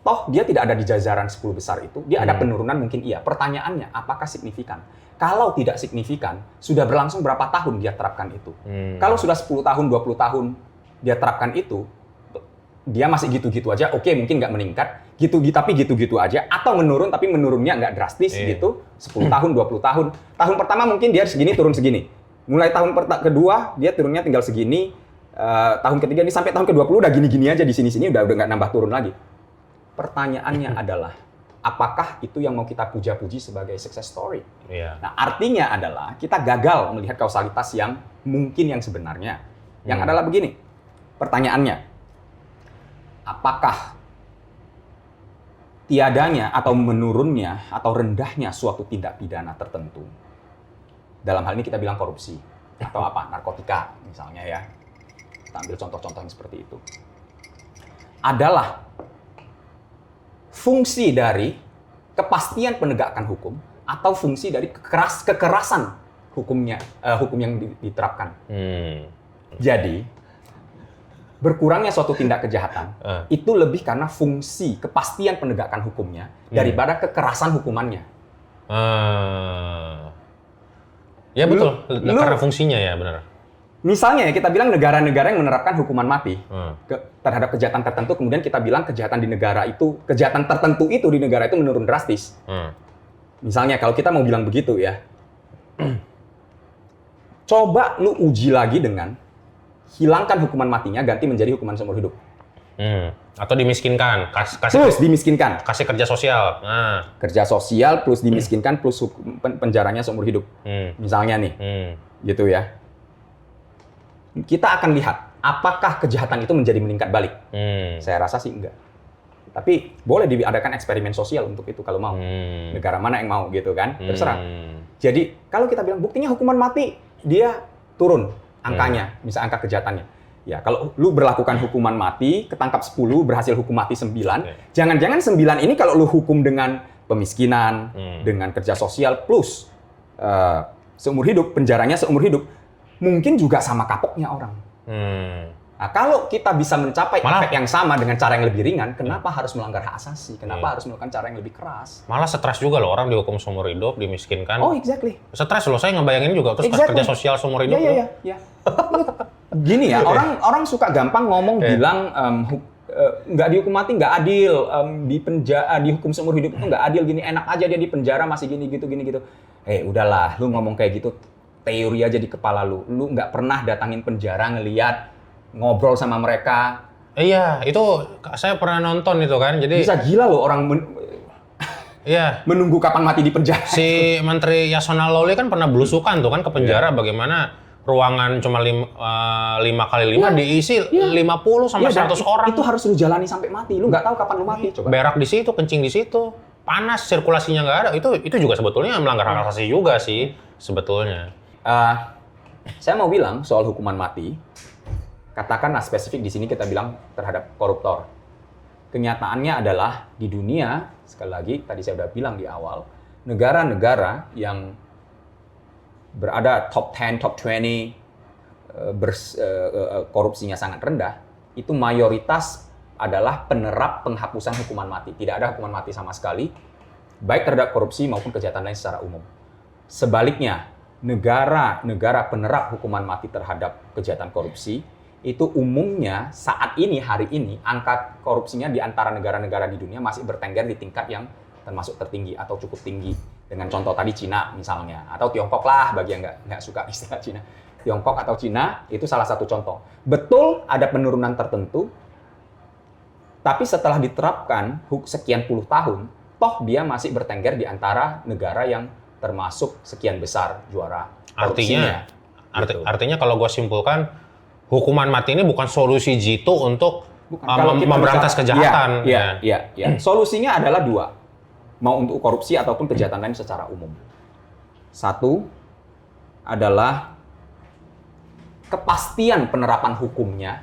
toh dia tidak ada di jajaran 10 besar itu, dia ada penurunan mungkin iya. Pertanyaannya, apakah signifikan? Kalau tidak signifikan, sudah berlangsung berapa tahun dia terapkan itu? Kalau sudah 10 tahun, 20 tahun dia terapkan itu, dia masih gitu-gitu aja, oke mungkin nggak meningkat, tapi gitu-gitu aja, atau menurun tapi menurunnya nggak drastis gitu, 10 tahun, 20 tahun. Tahun pertama mungkin dia segini, turun segini. Mulai tahun kedua, dia turunnya tinggal segini, tahun ketiga ini sampai tahun ke-20 udah gini-gini aja di sini-sini, udah nggak nambah turun lagi. Pertanyaannya adalah, apakah itu yang mau kita puja-puji sebagai success story? Nah, artinya adalah kita gagal melihat kausalitas yang mungkin yang sebenarnya. Yang adalah begini, pertanyaannya, apakah tiadanya atau menurunnya atau rendahnya suatu tindak pidana tertentu, dalam hal ini kita bilang korupsi atau apa, narkotika misalnya ya, kita ambil contoh-contoh yang seperti itu, adalah fungsi dari kepastian penegakan hukum atau fungsi dari kekerasan hukumnya, hukum yang diterapkan. Jadi berkurangnya suatu tindak kejahatan itu lebih karena fungsi kepastian penegakan hukumnya daripada kekerasan hukumannya. Ya betul, karena fungsinya ya benar. Misalnya kita bilang negara-negara yang menerapkan hukuman mati terhadap kejahatan tertentu, kemudian kita bilang kejahatan tertentu itu di negara itu menurun drastis. Misalnya kalau kita mau bilang begitu ya, coba lu uji lagi dengan hilangkan hukuman matinya, ganti menjadi hukuman seumur hidup. Atau dimiskinkan, dimiskinkan. Kasih kerja sosial. Kerja sosial plus dimiskinkan plus penjaranya seumur hidup. Misalnya nih, gitu ya. Kita akan lihat apakah kejahatan itu menjadi meningkat balik. Saya rasa sih enggak. Tapi boleh diadakan eksperimen sosial untuk itu kalau mau. Negara mana yang mau gitu kan, terserah. Jadi kalau kita bilang buktinya hukuman mati, dia turun angkanya, misal angka kejahatannya. Ya, kalau lu berlakukan hukuman mati, ketangkap 10, berhasil hukum mati 9, jangan-jangan 9 ini kalau lu hukum dengan pemiskinan, dengan kerja sosial, plus seumur hidup, penjaranya seumur hidup, mungkin juga sama kapoknya orang. Nah, kalau kita bisa mencapai efek yang sama dengan cara yang lebih ringan, kenapa harus melanggar hak asasi? Kenapa harus melakukan cara yang lebih keras? Malah stres juga loh orang dihukum seumur hidup, dimiskinkan. Oh, exactly. Stres loh, saya ngebayangin juga. Terus kerja sosial seumur hidup. Iya. Gini ya, orang suka gampang ngomong bilang nggak dihukum mati nggak adil, dihukum seumur hidup itu nggak adil, gini enak aja dia di penjara masih gini gitu. Udahlah, lu ngomong kayak gitu teori aja di kepala lu. Lu nggak pernah datangin penjara ngeliat ngobrol sama mereka. Iya, itu saya pernah nonton itu kan. Jadi bisa gila loh orang menunggu kapan mati di penjara. Si Menteri Yasona Lawli kan pernah belusukan tuh kan ke penjara, bagaimana ruangan cuma 5x5 diisi 50 sampai 100 orang. Itu harus lu jalani sampai mati. Lu nggak tahu kapan lu mati. Coba. Berak di situ, kencing di situ. Panas, sirkulasinya nggak ada. Itu juga sebetulnya melanggar hak asasi juga sih sebetulnya. Saya mau bilang soal hukuman mati. Katakanlah spesifik di sini kita bilang terhadap koruptor. Kenyataannya adalah di dunia, sekali lagi tadi saya udah bilang di awal, negara-negara yang berada top 10, top 20, korupsinya sangat rendah, itu mayoritas adalah penerap penghapusan hukuman mati. Tidak ada hukuman mati sama sekali, baik terhadap korupsi maupun kejahatan lain secara umum. Sebaliknya, negara-negara penerap hukuman mati terhadap kejahatan korupsi, itu umumnya saat ini, hari ini, angka korupsinya di antara negara-negara di dunia masih bertengger di tingkat yang termasuk tertinggi atau cukup tinggi. Dengan contoh tadi Cina misalnya, atau Tiongkok lah bagi yang nggak suka istilah Cina. Tiongkok atau Cina itu salah satu contoh. Betul ada penurunan tertentu, tapi setelah diterapkan sekian puluh tahun, toh dia masih bertengger di antara negara yang termasuk sekian besar juara korupsinya. Artinya kalau gue simpulkan, hukuman mati ini bukan solusi jitu untuk memberantas kejahatan. Iya. Solusinya adalah dua. Mau untuk korupsi ataupun kejahatan lain secara umum. Satu adalah kepastian penerapan hukumnya,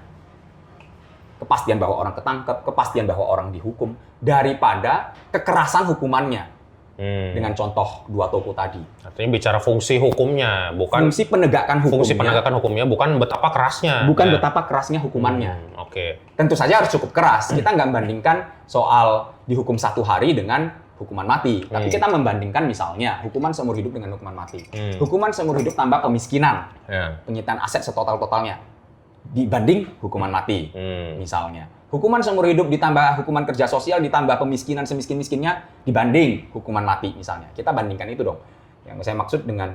kepastian bahwa orang ketangkep, kepastian bahwa orang dihukum, daripada kekerasan hukumannya. Dengan contoh dua toko tadi. Artinya bicara fungsi hukumnya, bukan fungsi penegakan hukumnya. Fungsi penegakan hukumnya, bukan betapa kerasnya. Bukan betapa kerasnya hukumannya. Oke. Tentu saja harus cukup keras. Kita nggak membandingkan soal dihukum 1 hari dengan hukuman mati. Tapi kita membandingkan misalnya hukuman seumur hidup dengan hukuman mati. Hukuman seumur hidup tambah kemiskinan, penyitaan aset setotal-totalnya dibanding hukuman mati, misalnya. Hukuman seumur hidup ditambah hukuman kerja sosial ditambah pemiskinan semiskin-miskinnya dibanding hukuman mati, misalnya. Kita bandingkan itu dong. Yang saya maksud dengan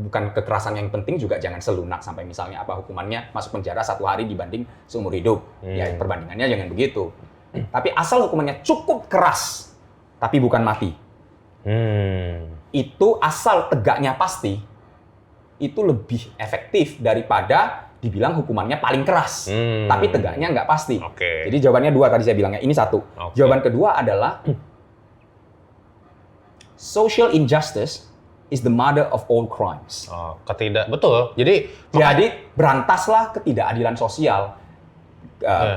bukan kekerasan yang penting juga jangan selunak sampai misalnya apa hukumannya masuk penjara 1 hari dibanding seumur hidup. Ya perbandingannya jangan begitu. Tapi asal hukumannya cukup keras, tapi bukan mati. Itu asal tegaknya pasti, itu lebih efektif daripada dibilang hukumannya paling keras, tapi tegaknya nggak pasti. Jadi jawabannya 2 tadi saya bilangnya. Ini 1. Jawaban kedua adalah social injustice is the mother of all crimes. Betul. Jadi berantaslah ketidakadilan sosial.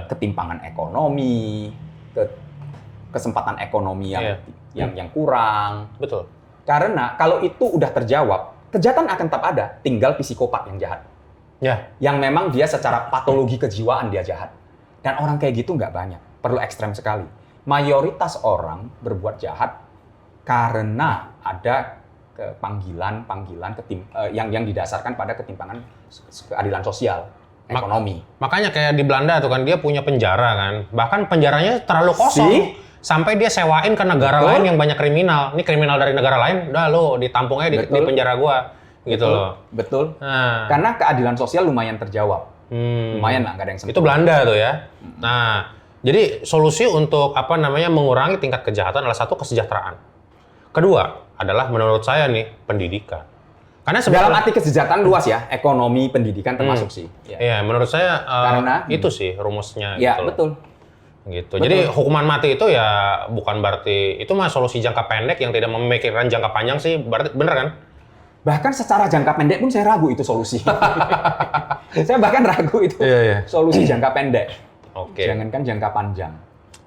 Ketimpangan ekonomi, kesempatan ekonomi yang kurang. Betul. Karena kalau itu udah terjawab, kejahatan akan tetap ada, tinggal psikopat yang jahat. Yang memang dia secara patologi kejiwaan dia jahat. Dan orang kayak gitu nggak banyak, perlu ekstrem sekali. Mayoritas orang berbuat jahat karena ada panggilan yang didasarkan pada ketimpangan keadilan sosial. Ekonomi. Makanya kayak di Belanda tuh kan dia punya penjara kan. Bahkan penjaranya terlalu kosong. Sampai dia sewain ke negara lain yang banyak kriminal. Ini kriminal dari negara lain, udah lo ditampung aja di penjara gua. Gitu loh. Betul. Karena keadilan sosial lumayan terjawab. Lumayan lah, nggak ada yang sentuh. Itu Belanda tuh ya. Nah, jadi solusi untuk mengurangi tingkat kejahatan adalah 1, kesejahteraan. Kedua adalah menurut saya nih pendidikan. Karena dalam arti kesejahteraan luas ya, ekonomi, pendidikan termasuk sih. Iya, menurut saya karena itu sih rumusnya. Iya, gitu betul. Gitu. Jadi hukuman mati itu ya bukan berarti itu mah solusi jangka pendek yang tidak memikirkan jangka panjang sih, berarti bener kan? Bahkan secara jangka pendek pun saya ragu itu solusi. Saya bahkan ragu itu solusi jangka pendek. Jangankan jangka panjang.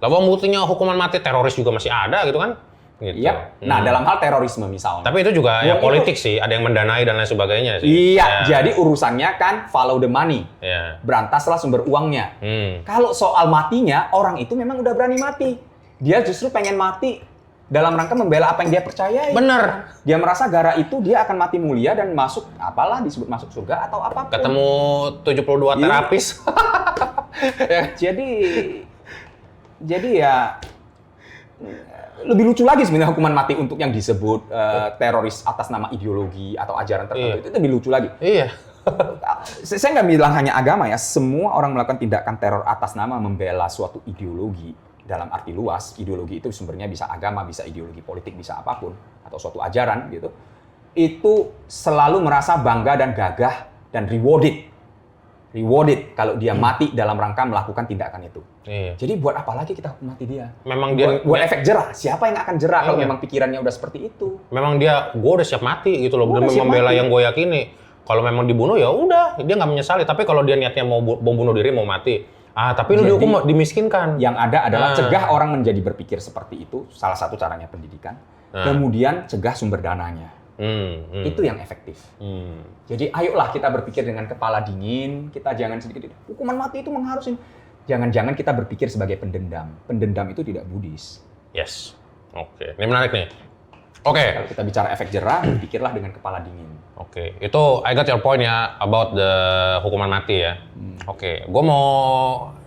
Lalu buktinya hukuman mati teroris juga masih ada gitu kan? Gitu. Iya. Nah, dalam hal terorisme misalnya. Tapi itu juga ya politik sih, ada yang mendanai dan lain sebagainya sih. Iya, jadi urusannya kan follow the money. Berantaslah sumber uangnya. Kalau soal matinya, orang itu memang udah berani mati. Dia justru pengen mati dalam rangka membela apa yang dia percayai. Bener. Dia merasa gara itu dia akan mati mulia dan masuk, apalah disebut masuk surga atau apapun. Ketemu 72 terapis. Jadi ya lebih lucu lagi sebenarnya hukuman mati untuk yang disebut teroris atas nama ideologi atau ajaran tertentu. Itu lebih lucu lagi. Iya. Saya nggak bilang hanya agama ya. Semua orang melakukan tindakan teror atas nama membela suatu ideologi dalam arti luas. Ideologi itu sumbernya bisa agama, bisa ideologi politik, bisa apapun atau suatu ajaran gitu. Itu selalu merasa bangga dan gagah dan rewarded kalau dia mati dalam rangka melakukan tindakan itu. Jadi buat apa lagi kita hukum mati dia? Memang dia buat efek jerah. Siapa yang akan jerah kalau memang pikirannya udah seperti itu? Memang gue udah siap mati gitu loh, demi membela yang gue yakini. Kalau memang dibunuh ya udah, dia nggak menyesali. Tapi kalau dia niatnya mau bunuh diri, mau mati, tapi lu dihukum dimiskinkan. Yang ada adalah cegah orang menjadi berpikir seperti itu. Salah satu caranya pendidikan. Kemudian cegah sumber dananya. Itu yang efektif. Jadi ayolah kita berpikir dengan kepala dingin, kita jangan sedikit hukuman mati itu mengharusin. Jangan-jangan kita berpikir sebagai pendendam. Pendendam itu tidak Buddhis. Yes. Oke. Ini menarik nih. Oke. Kalau kita bicara efek jerah, berpikirlah dengan kepala dingin. Oke. Itu I got your point ya about the hukuman mati ya. Oke. Gue mau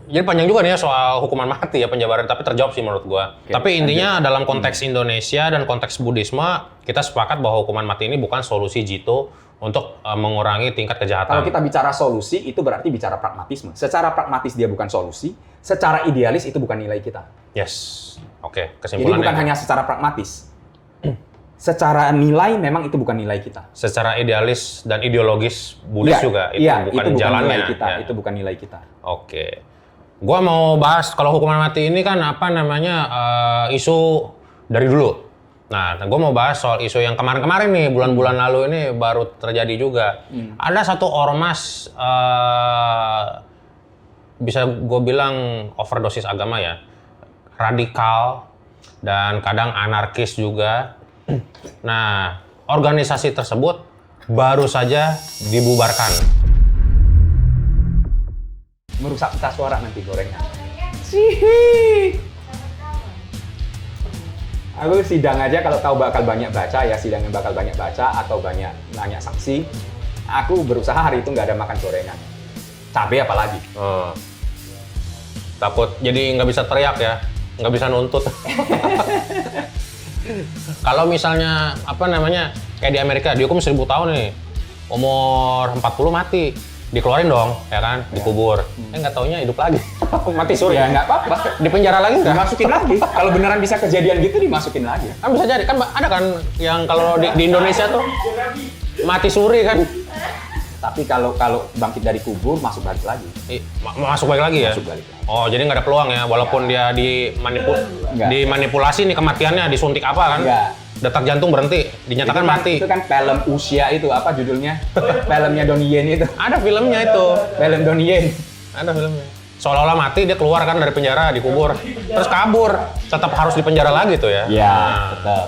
jadi panjang juga nih ya soal hukuman mati ya penjabaran, tapi terjawab sih menurut gue. Tapi intinya dalam konteks Indonesia dan konteks Buddhisme, kita sepakat bahwa hukuman mati ini bukan solusi jitu untuk mengurangi tingkat kejahatan. Kalau kita bicara solusi, itu berarti bicara pragmatisme. Secara pragmatis dia bukan solusi, secara idealis itu bukan nilai kita. Yes. Oke, Jadi kesimpulannya. bukan hanya secara pragmatis. Secara nilai memang itu bukan nilai kita. Secara idealis dan ideologis Buddhis juga itu bukan itu jalannya. Nilai kita, Ya. itu bukan nilai kita. Oke. Gua mau bahas kalau hukuman mati ini kan apa namanya isu dari dulu. Nah, gue mau bahas soal isu yang kemarin-kemarin nih, bulan-bulan lalu ini baru terjadi juga. Ada satu ormas, bisa gue bilang overdosis agama ya, radikal dan kadang anarkis juga. Nah, organisasi tersebut baru saja dibubarkan. Merusak pita suara nanti gorengan. Aku sidang aja kalau tahu bakal banyak baca ya, sidang yang bakal banyak baca atau banyak nanya saksi, aku berusaha hari itu nggak ada makan gorengan. Cabai apalagi. Takut jadi nggak bisa teriak ya, nggak bisa nuntut. Kalau misalnya apa namanya kayak di Amerika dihukum 1000 tahun nih, umur 40 mati, dikeluarin dong ya kan, dikubur. Nggak taunya hidup lagi. Mati suri. Ya nggak apa-apa. Di penjara lagi nggak? Dimasukin lagi. Kalau beneran bisa kejadian gitu dimasukin lagi. Kan bisa jadi, kan ada kan yang kalau di Indonesia tuh mati suri kan. Tapi kalau bangkit dari kubur masuk balik lagi. Masuk balik lagi ya? Masuk balik. Oh, jadi nggak ada peluang ya, walaupun dia dimanipulasi nih kematiannya, disuntik apa kan? Enggak. Detak jantung berhenti, dinyatakan mati. Itu kan film usia itu, apa judulnya? Filmnya Donnie Yen itu. Ada filmnya itu. Film Donnie Yen. Ada filmnya. Seolah-olah mati, dia keluar kan dari penjara, dikubur. Terus kabur. Tetap harus di penjara lagi tuh ya? Iya, tetap.